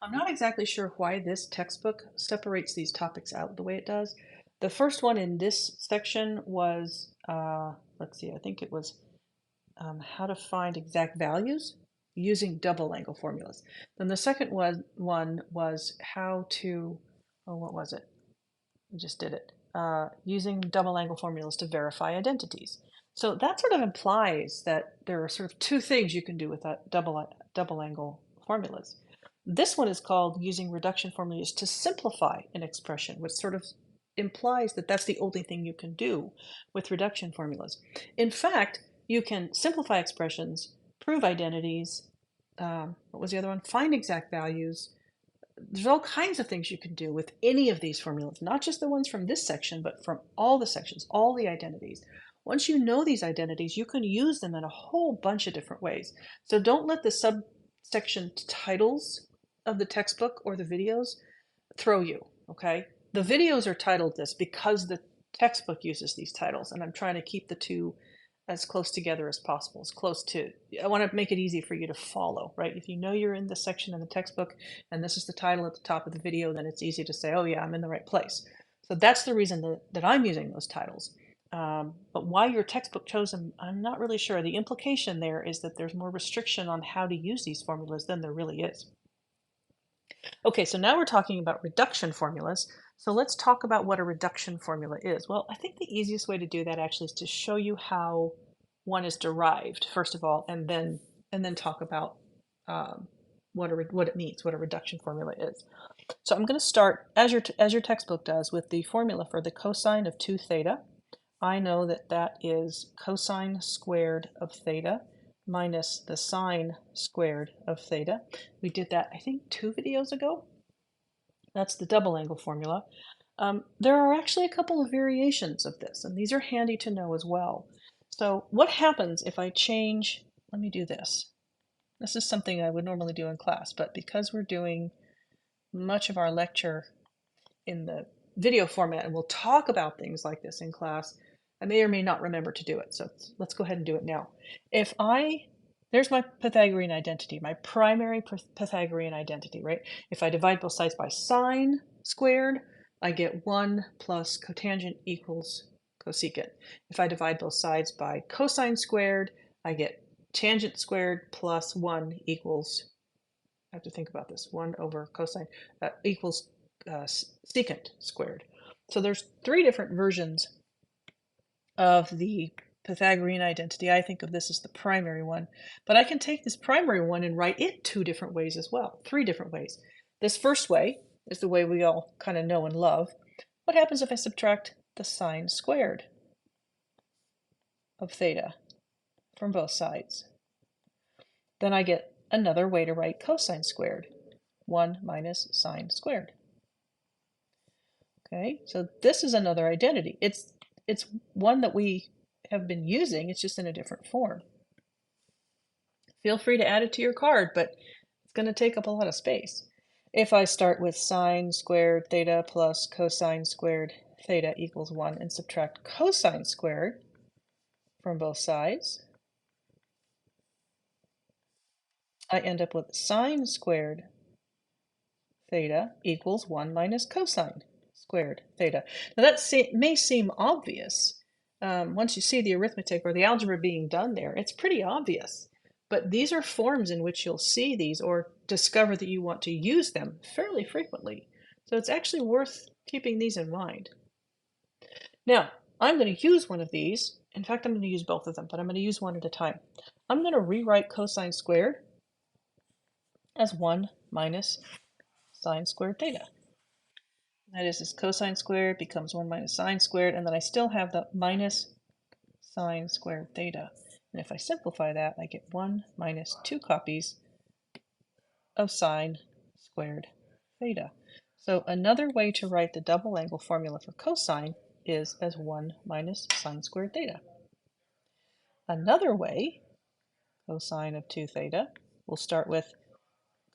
I'm not exactly sure why this textbook separates these topics out the way it does. The first one in this section was, let's see, I think it was how to find exact values using double angle formulas. Then the second one was how to, oh, what was it? I just did it. Using double angle formulas to verify identities. So that sort of implies that there are sort of two things you can do with that double angle formulas. This one is called using reduction formulas to simplify an expression, which sort of implies that that's the only thing you can do with reduction formulas. In fact, you can simplify expressions, prove identities, what was the other one? Find exact values. There's all kinds of things you can do with any of these formulas, not just the ones from this section, but from all the sections, all the identities. Once you know these identities, you can use them in a whole bunch of different ways. So don't let the subsection titles of the textbook or the videos throw you, okay? The videos are titled this because the textbook uses these titles, and I'm trying to keep the two as close together as possible, as close to, I want to make it easy for you to follow, right? If you know you're in this section in the textbook and this is the title at the top of the video, then it's easy to say, oh yeah, I'm in the right place. So that's the reason that I'm using those titles. But why your textbook chose them, I'm not really sure. The implication there is that there's more restriction on how to use these formulas than there really is. Okay, so now we're talking about reduction formulas. So let's talk about what a reduction formula is. Well, I think the easiest way to do that actually is to show you how one is derived, first of all, and then talk about what it means, what a reduction formula is. So I'm going to start, as your textbook does, with the formula for the cosine of 2 theta. I know that that is cosine squared of theta minus the sine squared of theta. We did that, I think, 2 videos ago. That's the double angle formula. There are actually a couple of variations of this, and these are handy to know as well. So what happens if I change, let me do this. This is something I would normally do in class, but because we're doing much of our lecture in the video format, and we'll talk about things like this in class, I may or may not remember to do it. So let's go ahead and do it now. There's my Pythagorean identity, my primary Pythagorean identity, right? If I divide both sides by sine squared, I get 1 plus cotangent equals cosecant. If I divide both sides by cosine squared, I get tangent squared plus 1 equals, I have to think about this, 1 over cosine equals secant squared. So there's 3 different versions of the Pythagorean identity. I think of this as the primary one, but I can take this primary one and write it 2 different ways as well, 3 different ways. This first way is the way we all kind of know and love. What happens if I subtract the sine squared of theta from both sides? Then I get another way to write cosine squared, 1 minus sine squared. Okay, so this is another identity. It's one that we have been using, it's just in a different form. Feel free to add it to your card, but it's going to take up a lot of space. If I start with sine squared theta plus cosine squared theta equals 1 and subtract cosine squared from both sides, I end up with sine squared theta equals 1 minus cosine squared theta. Now that may seem obvious. Once you see the arithmetic or the algebra being done there, it's pretty obvious. But these are forms in which you'll see these or discover that you want to use them fairly frequently. So it's actually worth keeping these in mind. Now, I'm going to use one of these. In fact, I'm going to use both of them, but I'm going to use one at a time. I'm going to rewrite cosine squared as 1 minus sine squared theta. That is, this cosine squared becomes 1 minus sine squared, and then I still have the minus sine squared theta. And if I simplify that, I get 1 minus 2 copies of sine squared theta. So another way to write the double angle formula for cosine is as 1 minus sine squared theta. Another way, cosine of 2 theta, we'll start with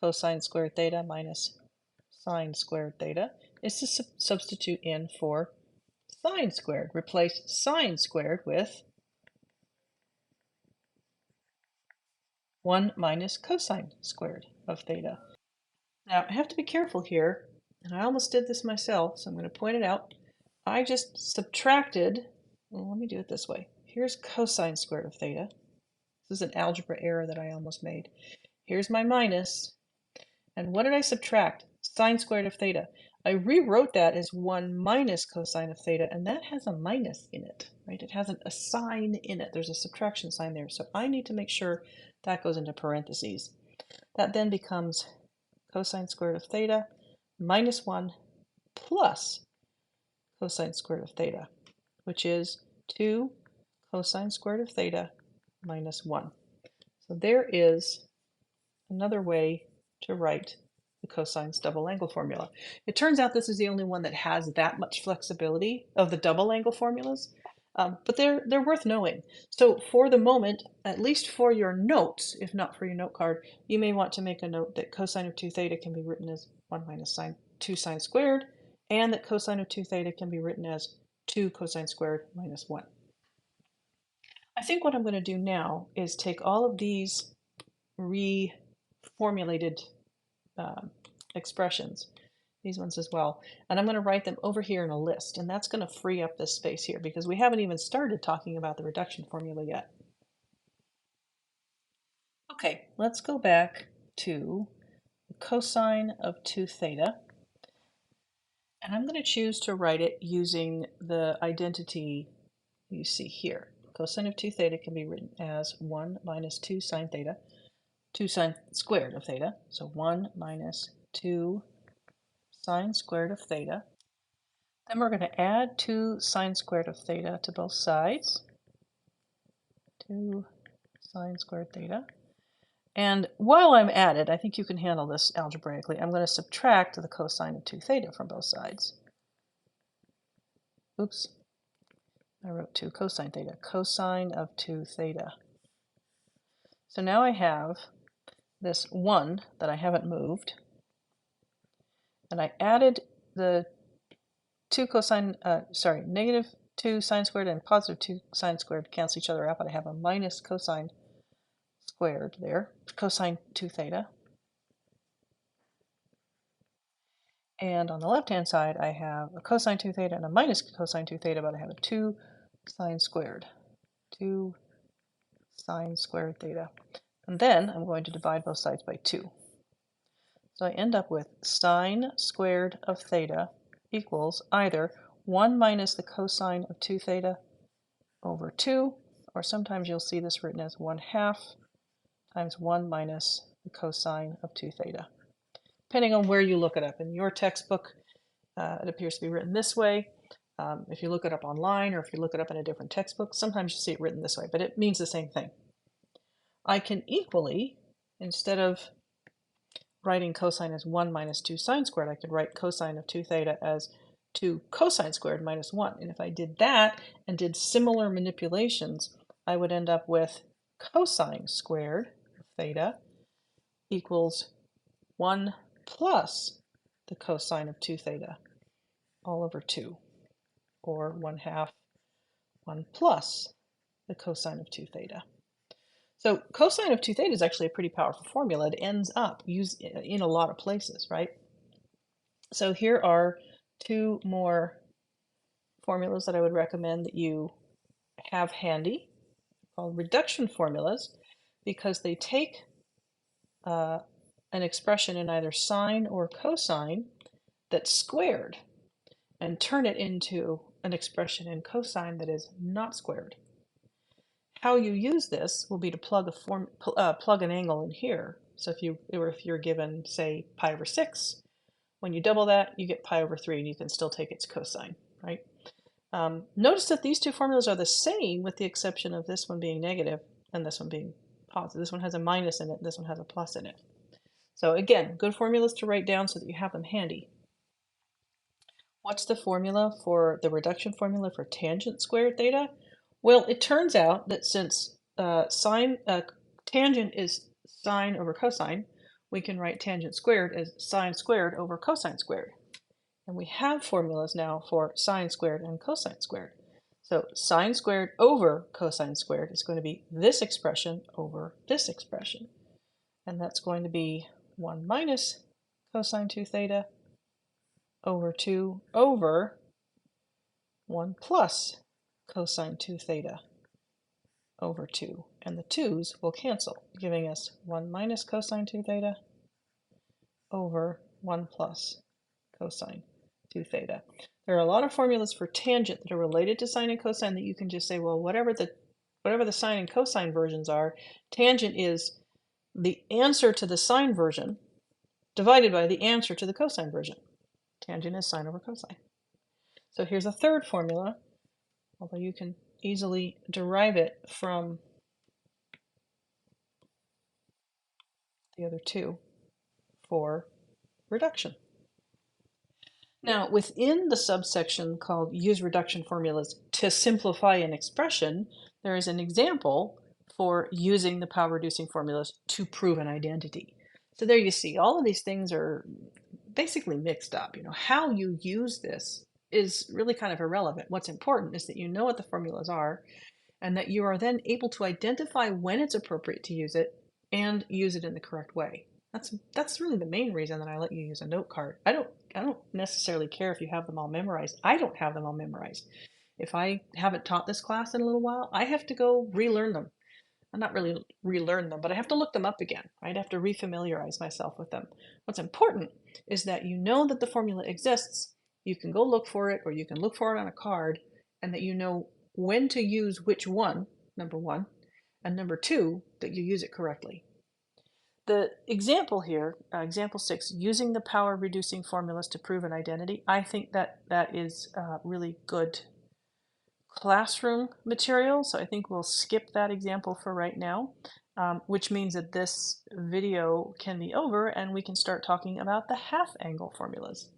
cosine squared theta minus sine squared theta, is to substitute in for sine squared. Replace sine squared with 1 minus cosine squared of theta. Now, I have to be careful here, and I almost did this myself, so I'm going to point it out. I just subtracted, well, let me do it this way. Here's cosine squared of theta. This is an algebra error that I almost made. Here's my minus, and what did I subtract? Sine squared of theta. I rewrote that as 1 minus cosine of theta, and that has a minus in it, right? It has a sign in it. There's a subtraction sign there, so I need to make sure that goes into parentheses. That then becomes cosine squared of theta minus 1 plus cosine squared of theta, which is 2 cosine squared of theta minus 1. So there is another way to write the cosine's double angle formula. It turns out this is the only one that has that much flexibility of the double angle formulas, but they're worth knowing. So for the moment, at least for your notes, if not for your note card, you may want to make a note that cosine of 2 theta can be written as 1 minus sine 2 sine squared, and that cosine of 2 theta can be written as 2 cosine squared minus 1. I think what I'm going to do now is take all of these reformulated expressions, these ones as well, and I'm going to write them over here in a list, and that's going to free up this space here because we haven't even started talking about the reduction formula yet. Okay, let's go back to the cosine of 2 theta, and I'm going to choose to write it using the identity you see here. Cosine of 2 theta can be written as 1 minus 2 sine theta, 2 sine squared of theta, so 1 minus 2 sine squared of theta. Then we're going to add 2 sine squared of theta to both sides. 2 sine squared theta. And while I'm at it, I think you can handle this algebraically. I'm going to subtract the cosine of 2 theta from both sides. Oops. I wrote 2 cosine theta. Cosine of 2 theta. So now I have this 1 that I haven't moved. And I added the 2 cosine, negative 2 sine squared and positive 2 sine squared cancel each other out, but I have a minus cosine squared there, cosine 2 theta. And on the left-hand side, I have a cosine 2 theta and a minus cosine 2 theta, but I have a 2 sine squared, 2 sine squared theta. And then I'm going to divide both sides by 2. So I end up with sine squared of theta equals either 1 minus the cosine of 2 theta over 2, or sometimes you'll see this written as 1/2 times 1 minus the cosine of 2 theta. Depending on where you look it up. In your textbook, it appears to be written this way. If you look it up online or if you look it up in a different textbook, sometimes you see it written this way, but it means the same thing. I can equally, instead of writing cosine as 1 minus 2 sine squared, I could write cosine of 2 theta as 2 cosine squared minus 1. And if I did that and did similar manipulations, I would end up with cosine squared of theta equals 1 plus the cosine of 2 theta all over 2, or 1/2 1 plus the cosine of 2 theta. So cosine of 2 theta is actually a pretty powerful formula. It ends up used in a lot of places, right? So here are 2 more formulas that I would recommend that you have handy, called reduction formulas, because they take an expression in either sine or cosine that's squared and turn it into an expression in cosine that is not squared. How you use this will be to plug an angle in here. So if you're given, say, pi over 6, when you double that, you get pi over 3, and you can still take its cosine, right? Notice that these 2 formulas are the same with the exception of this one being negative and this one being positive. This one has a minus in it, this one has a plus in it. So again, good formulas to write down so that you have them handy. What's the formula for the reduction formula for tangent squared theta? Well, it turns out that since tangent is sine over cosine, we can write tangent squared as sine squared over cosine squared. And we have formulas now for sine squared and cosine squared. So sine squared over cosine squared is going to be this expression over this expression. And that's going to be 1 minus cosine 2 theta over 2 over 1 plus cosine 2 theta over 2. And the 2's will cancel, giving us 1 minus cosine 2 theta over 1 plus cosine 2 theta. There are a lot of formulas for tangent that are related to sine and cosine that you can just say, well, whatever the sine and cosine versions are, tangent is the answer to the sine version divided by the answer to the cosine version. Tangent is sine over cosine. So here's a third formula, although you can easily derive it from the other two for reduction. Now, within the subsection called use reduction formulas to simplify an expression, there is an example for using the power reducing formulas to prove an identity. So there you see, all of these things are basically mixed up. How you use this is really kind of irrelevant. What's important is that you know what the formulas are and that you are then able to identify when it's appropriate to use it and use it in the correct way. That's really the main reason that I let you use a note card. I don't necessarily care if you have them all memorized. I don't have them all memorized. If I haven't taught this class in a little while, I have to go relearn them. Not really relearn them, but I have to look them up again. I'd have to refamiliarize myself with them. What's important is that you know that the formula exists. You can go look for it, or you can look for it on a card, and that you know when to use which one, number one, and number two, that you use it correctly. The example here, example 6, using the power reducing formulas to prove an identity, I think that is really good classroom material. So I think we'll skip that example for right now, which means that this video can be over and we can start talking about the half angle formulas.